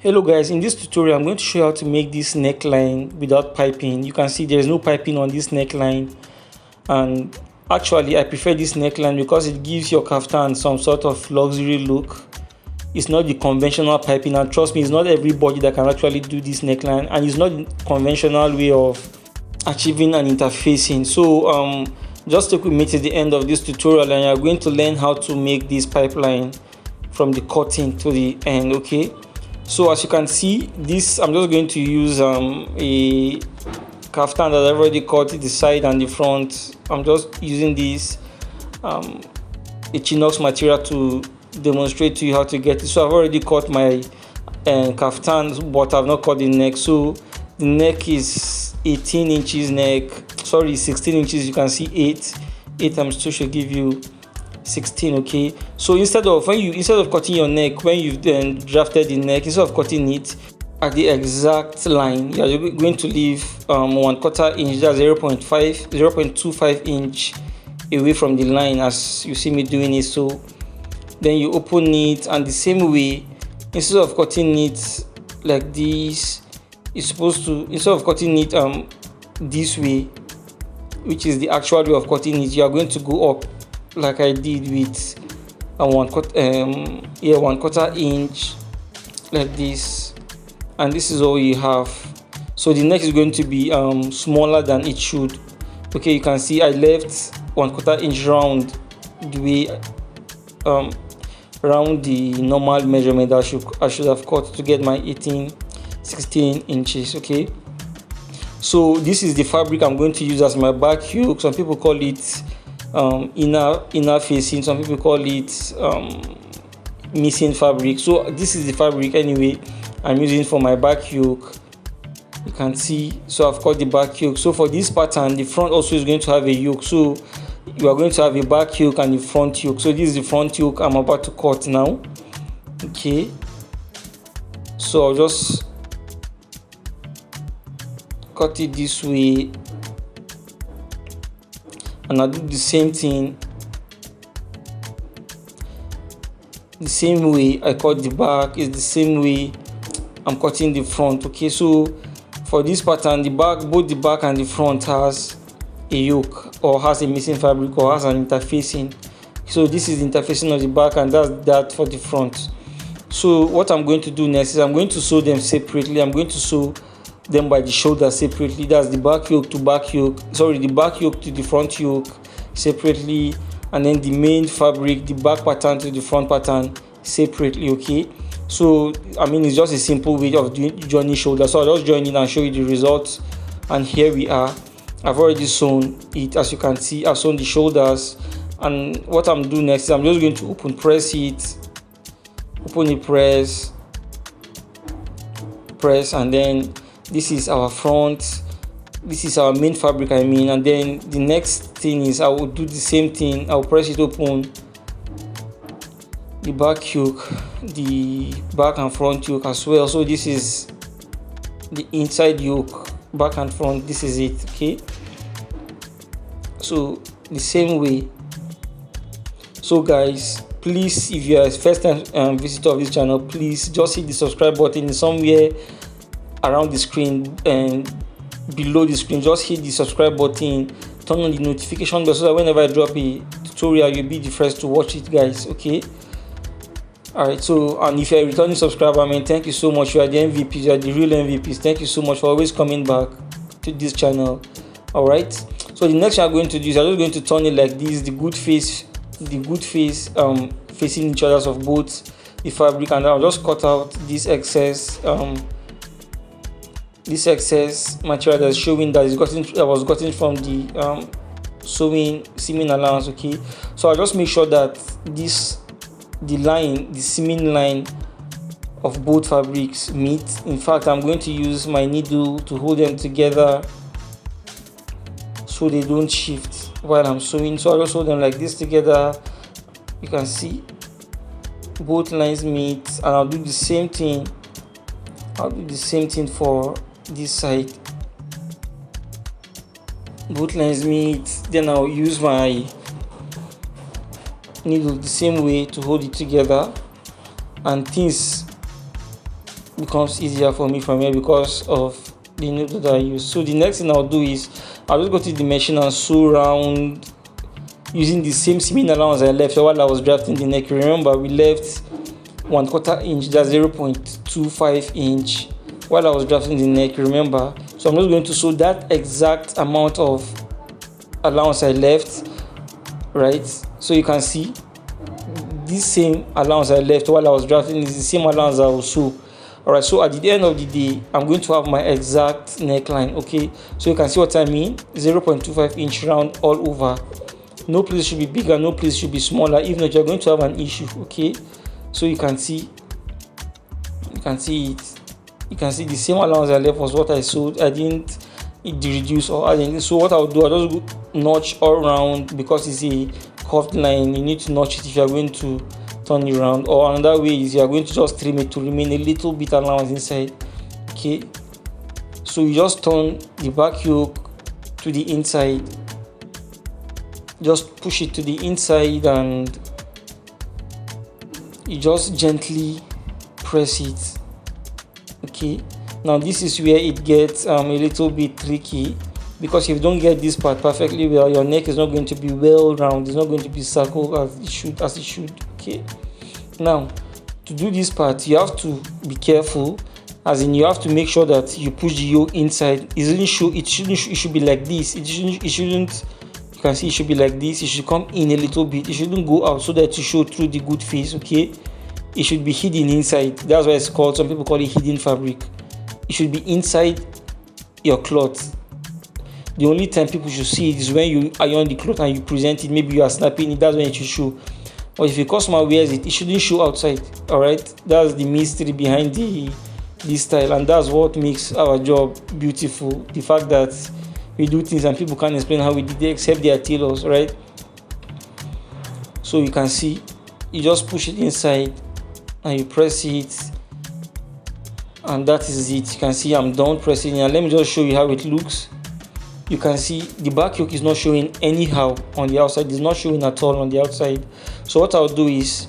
Hello guys, in this tutorial I'm going to show you how to make this neckline without piping. You can see there's no piping on this neckline, and actually I prefer this neckline because it gives your kaftan some sort of luxury look. It's not the conventional piping, and trust me, it's not everybody that can actually do this neckline, and it's not the conventional way of achieving an interfacing. So just stick with me to the end of this tutorial and you're going to learn how to make this pipeline from the cutting to the end. Okay, so as you can see, this I'm just going to use a kaftan that I've already cut the side and the front. I'm just using this a chinox material to demonstrate to you how to get it. So I've already cut my kaftan, but I've not cut the neck. So the neck is 18 inches neck, sorry, 16 inches. You can see 8 times 2 should give you 16. Okay, so instead of cutting your neck, when you've then drafted the neck, instead of cutting it at the exact line, you're going to leave 1/4 inch, that's 0.25 inch away from the line, as you see me doing it. So then you open it, and the same way, instead of cutting it like this, it's supposed to, instead of cutting it this way, which is the actual way of cutting it, you are going to go up like I did with a 1/4 inch like this, and this is all you have. So the neck is going to be smaller than it should. Okay, you can see I left 1/4 inch round the way around the normal measurement that I should have cut to get my 16 inches. Okay, so this is the fabric I'm going to use as my back yoke. Some people call it inner facing, some people call it missing fabric. So this is the fabric anyway I'm using for my back yoke. You can see, so I've cut the back yoke. So for this pattern, the front also is going to have a yoke, so you are going to have a back yoke and the front yoke. So this is the front yoke I'm about to cut now. Okay, so I'll just cut it this way, and I'll do the same thing the same way I cut the back is the same way I'm cutting the front. Okay, so for this pattern, both the back and the front has a yoke, or has a missing fabric, or has an interfacing. So this is the interfacing of the back, and that's that for the front. So what I'm going to do next is I'm going to sew them separately. I'm going to sew them by the shoulder separately. That's the back yoke to back yoke, sorry, the back yoke to the front yoke separately, and then the main fabric, the back pattern to the front pattern separately. Okay, so I mean, it's just a simple way of joining shoulder. So I'll just join it and show you the results. And here we are. I've already sewn it. As you can see, I've sewn the shoulders, and what I'm doing next is I'm just going to open press, and then this is our front, this is our main fabric, I mean, and then the next thing is I will do the same thing. I'll press it open, the back yoke, the back and front yoke as well. So this is the inside yoke, back and front, this is it. Okay, so the same way. So guys, please, if you are a first time visitor of this channel, please just hit the subscribe button somewhere around the screen and below the screen. Just hit the subscribe button, turn on the notification bell, so that whenever I drop a tutorial, you'll be the first to watch it, guys. Okay, all right. So, and if you're a returning subscriber, I mean, thank you so much. You are the MVPs, you are the real MVPs. Thank you so much for always coming back to this channel. All right, so the next thing I'm going to do is I'm just going to turn it like this, the good face facing each other of both the fabric, and I'll just cut out this excess material that's showing that was gotten from the seaming allowance. Okay, so I'll just make sure that the seaming line of both fabrics meet. In fact, I'm going to use my needle to hold them together so they don't shift while I'm sewing. So I'll just hold them like this together. You can see both lines meet, and I'll do the same thing for this side. Both lines meet, then I'll use my needle the same way to hold it together, and things becomes easier for me from here because of the needle that I use. So the next thing I'll do is I'll just go to the machine and sew round using the same seaming allowance I left while I was drafting the neck. Remember, we left 1/4 inch, that's 0.25 inch while I was drafting the neck, remember. So I'm just going to sew that exact amount of allowance I left, right? So you can see this same allowance I left while I was drafting is the same allowance I will sew. Alright, so at the end of the day, I'm going to have my exact neckline. Okay, so you can see what I mean. 0.25 inch round all over. No place should be bigger, no place should be smaller. If not, you're going to have an issue. Okay, so you can see it. You can see the same allowance I left was what I sewed. I didn't reduce or add anything. So what I'll do, I'll just notch all around because it's a curved line. You need to notch it if you're going to turn it around, or another way is you are going to just trim it to remain a little bit allowance inside. Okay, so you just turn the back yoke to the inside, just push it to the inside and you just gently press it. Okay, now this is where it gets a little bit tricky, because if you don't get this part perfectly well, your neck is not going to be well round, it's not going to be circled as it should. Okay, now to do this part you have to be careful, as in you have to make sure that you push the yoke inside. It should be like this. It shouldn't, you can see it should be like this. It should come in a little bit, it shouldn't go out so that you show through the good face. Okay, it should be hidden inside. That's why it's called, some people call it hidden fabric. It should be inside your cloth. The only time people should see it is when you iron the cloth and you present it, maybe you are snapping it, that's when it should show. But if a customer wears it, it shouldn't show outside. Alright, that's the mystery behind this style, and that's what makes our job beautiful. The fact that we do things and people can't explain how we did it except they are tailors, right? So you can see, you just push it inside and you press it, and that is it. You can see I'm done pressing it, and let me just show you how it looks. You can see the back yoke is not showing anyhow on the outside. It's not showing at all on the outside. So what I'll do is,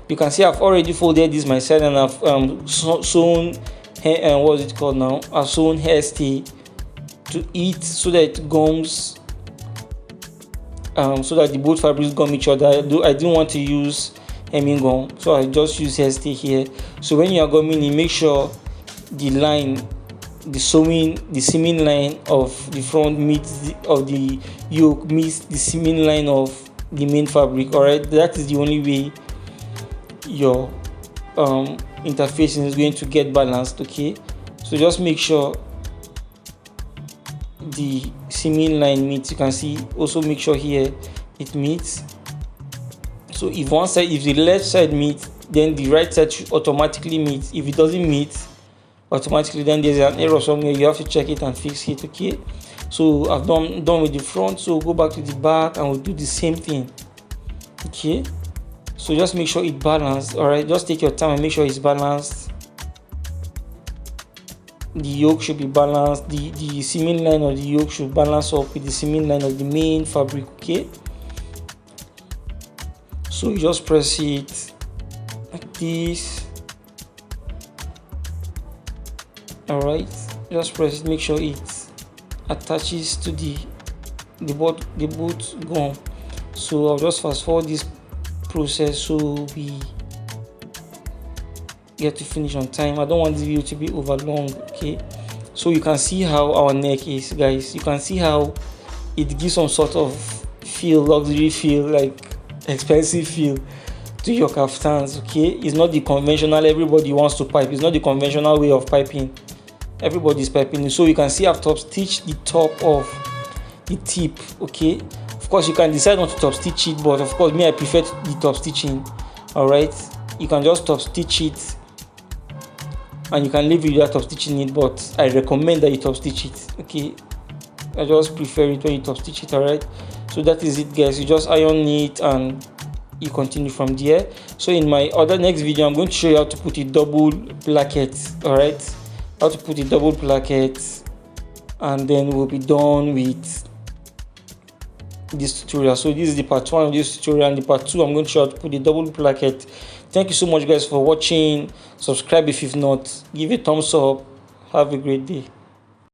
you can see I've already folded this myself, and I've sewn hair, what is it called now? I've sewn hairstay to it so that it gums, so that the both fabrics gum each other. I didn't want to use hemming gum, so I just use hairstay here. So when you are gumming it, make sure the line, the seaming line of the front meets of the yoke meets the seaming line of the main fabric. Alright, that is the only way your interfacing is going to get balanced. Okay, so just make sure the seaming line meets. You can see, also make sure here it meets. So if the left side meets, then the right side should automatically meet. If it doesn't meet automatically, then there's an error somewhere, you have to check it and fix it. Okay, so I've done with the front, so go back to the back and we'll do the same thing. Okay, so just make sure it's balanced. All right, just take your time and make sure it's balanced. The yoke should be balanced. The seaming line of the yoke should balance up with the seaming line of the main fabric. Okay, so you just press it like this. Alright, just press it, make sure it attaches to the both gum. So I'll just fast forward this process so we get to finish on time. I don't want this video to be over long. Okay, so you can see how our neck is, guys. You can see how it gives some sort of feel, luxury feel, like expensive feel to your kaftans. Okay, it's not the conventional, everybody wants to pipe. It's not the conventional way of piping. Everybody's piping. So you can see I've top stitched the top of the tip. Okay, of course you can decide not to top stitch it, but of course me, I prefer the top stitching. All right, you can just top stitch it and you can leave it without top stitching it, but I recommend that you top stitch it. Okay, I just prefer it when you top stitch it. All right, so that is it, guys. You just iron it and you continue from there. So in my next video, I'm going to show you how to put a double placket. All right, how to put a double placket, and then we'll be done with this tutorial. So this is the part 1 of this tutorial, and the part 2 I'm going to show you how to put a double placket Thank you so much guys for watching. Subscribe if you've not. Give a thumbs up. Have a great day.